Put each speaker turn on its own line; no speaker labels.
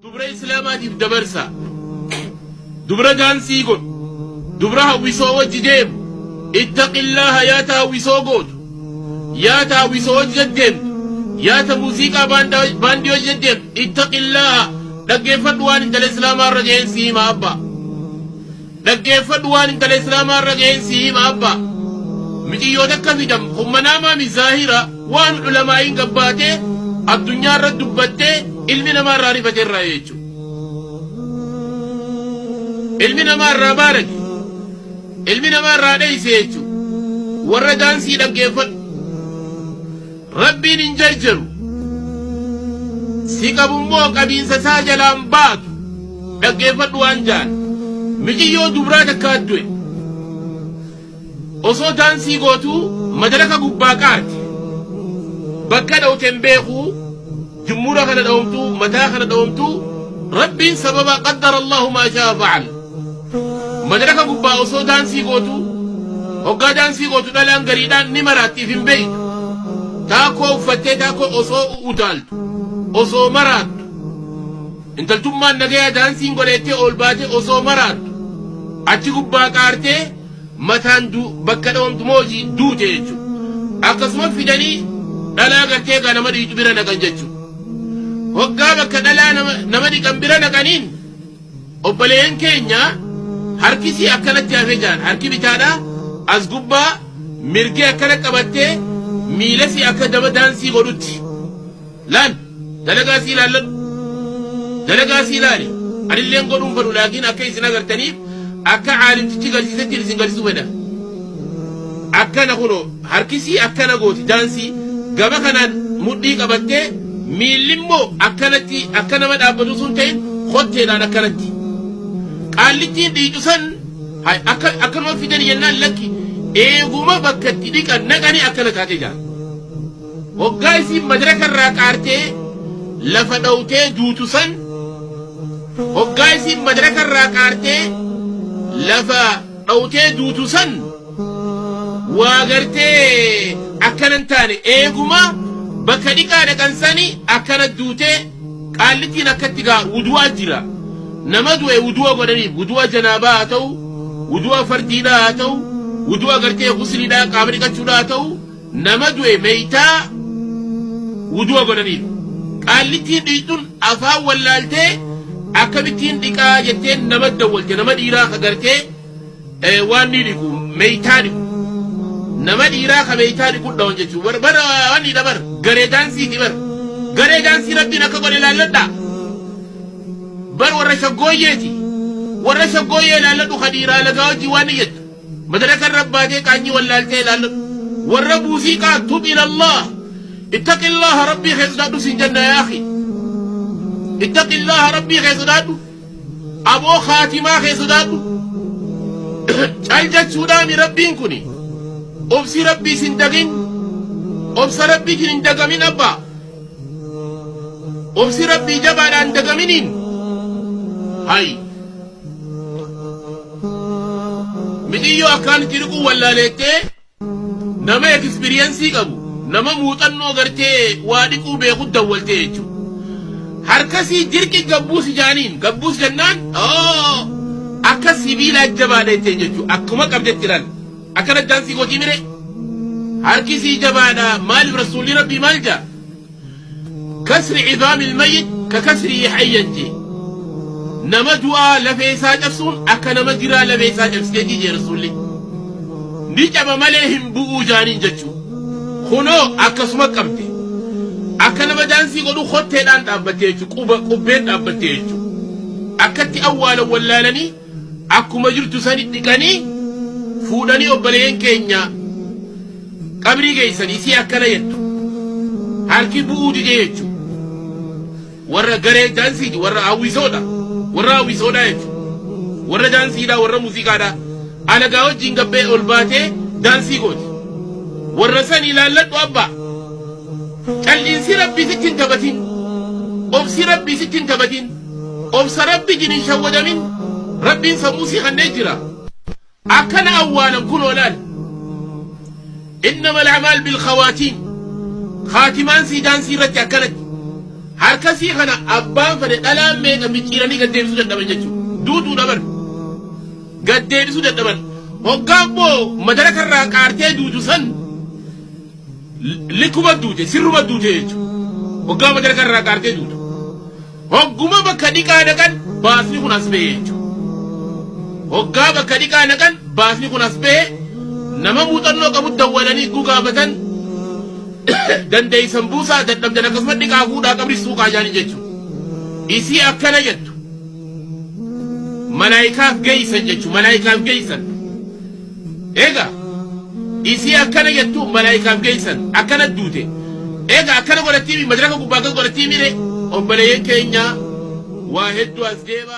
دبرة إسلامات بدبرسا دبرة جانسيقون دبرة ويسو وجدهم اتق الله يا تا ويسو قود يا تا ويسو وجدهم يا تا موسيقى باندي وجدهم اتق الله لقى فدوان انت الإسلام الرجعين سيما أبا لقى فدوان انت الإسلام الرجعين سيما أبا مجي يودك في دم هم ناما من ظاهرة وان علماء قباته الدنيا رد دبته علمنا ما رارفة الرأيجو علمنا ما رابارك علمنا ما راديسيجو وردان سيدم كيفت ربي ننجرجر سيقب موك أبين سساجل أمبات لكيفت وانجان مجي يو دبراتك كادوي osoo daansii gootu madaraka gubbaaqaati bakka dhawten beeku jumhura kana dhawamtu mataa kana dhawamtu rabbiin sababa qaddara allahu maa shaa fa'al madaraka gubbaa osoo daansii gootu hoggaa daansii gootu dhalaan gariidhaan ni maraattiif hin beeytu taakoo uffattee taakoo osoo utaaltu osoo maraattu intaltummaan nagayaa daansiin godheettee ol baate osoo maraattu achi gubbaa qaartee mataan bakka dhawamtu mooji duute jechuudha akkasuma fidanii dhalaa gartee gaa nama dhiitu bira naqan jechuudha hoggaa bakka dhalaa nama dhiqan bira naqaniin obboleeyyan keenya harkisii akkanatti hafee jaan harki bitaadha as gubbaa mirgee akkana qabattee miilasii akka daba daansii godhutti laal dalagaasii ilaalladhu dalagaasii ilaali anilleen godhuun fadhu laakiin akka isin agartaniif akka caalimtichi galsiisetti isin galsiisuu fedha akkana kuno harkisii akkana gooti daansii gaba kanaan mudhii qabattee miillimmoo akkanatti akka nama dhaabbatu sun ta'in kotteedhaan akkanatti qaallittiin dhiicu san akkanuma fidan yennaan lakki eeguma bakka itti dhiqan naqanii akkana taatee jira hoggaa isiin madaraka irraa qaartee lafa dhawtee duutu san hoggaa isiin madaraka irraa qaartee lafa dhawtee duutu san waa gartee akkanan taane eeguma bakka dhiqaa dhaqan sani akkana duutee qaallittiin akkatti gaa wudu'aa jira nama du'e wudu'a godhaniif wudu'a janaabaa haa ta'u wudu'a fardiidhaa haa ta'u wudu'a gartee gusliidhaa qaama dhiqachuudhaa haa ta'u nama du'e meeytaa wudu'a godhaniif qaallittiin dhiituun afaan wallaaltee akkamittiin dhiqaa jetteen nama dawwalte nama dhiiraa ka gartee waan ni dhiqu meeytaa dhiqu nama dhiiraa ka meeytaa dhiqu dhawan jechuun bara waan ni dabar garee daansiiti bar garee daansii rabbiin akka godhe ilaalladha bar warra shaggooyyeeti warra shaggooyyee ilaalladhu ka dhiiraa lagaa hojii waan ni jettu madaraka rabbaatee qaanyii wallaaltee ilaalladhu warra muuziqaa tub ilallah ittaqi allaha rabbii keessadhaadhu siin janna yaa akhi اتق الله ربي خيسدادو أبو خاتمة خيسدادو جالجات سودامي ربين كوني أبسي ربي سندقين أبسي ربي سندقمين أبا أبسي ربي جبال أندقمين هاي مديو أكان تلقو ولا ليتي نما اكسبرينسي قبو نما موتنو غرتي وادقو بيخد دولتي جو harkasii jirki gabbuus jaaniin gabbuus jennaan akka sibiila jabaadha jechuudha akkuma qabdetti jiran akkana daansii gooti mire harkisii jabaadha maaliif rasuulli rabbii maal jaa kasri cidaamil mayyit ka kasri hayyanti nama du'aa lafee isaa cabsuun akka nama jiraa lafee isaa cabsitee jije rasuulli ni caba malee hin bu'uu jaaniin jechuudha kunoo akkasuma qabde akka nama daansii godhu khotteedhaan dhaabbattee jechuudha qubbeen dhaabbattee jechuudha akkatti awwaala wallaalanii akkuma jirtu sani dhiqanii fuudhanii obboleeyyan keenya qabrii geessanii si akkana jettu harki bu'uu didee jechuudha warra garee daansiiti warra hawwisoodha jechuudha warra daansiidha warra muuziqaadha alagaa wajjiin gabbee ol baatee daansii gooti warra san ilaalladhu abbaa qal'insi rabbii sitti hin taphatin obsi rabbii sitti hin taphatin obsa rabbii jiniin shawwadamin rabbiin sammuu sii kanneen jira akkana awwaalan kun olaal innama al'amaal bilkhawaatiin خاتمان سي دانسي رتي أكلت harkasii kana abbaan fade dhalaan meeqa micciiranii gaddeebisuu dadhaban jechuudha. Duutuu dhaban gaddeebisuu dadhaban. Hoggaan boo madaraka irraa qaartee duutu san likkuma duute sirruma duute jechuudha. Hoggaa madaraka irraa qaartee duutu. Hogguma bakka dhiqaa dhaqan baasni kun as ba'e jechuudha. Hoggaa bakka dhiqaa dhaqan baasni kun as ba'e nama muuxannoo qabu dawwalanii gugaabatan dandeeysan buusaa dadhabdan akkasumas dhiqaa fuudhaa qabri suuqaa jaanii jechuudha. Isii akkana jettu malaayikaaf geeysan jechuudha. Malaayikaaf geeysan eega isii akkana jettu malaayikaaf geeysan akkana duute eega akkana godhattii madaraka gubbaa akkas godhattii mire obboleeyyan keenya waa hedduu as deema.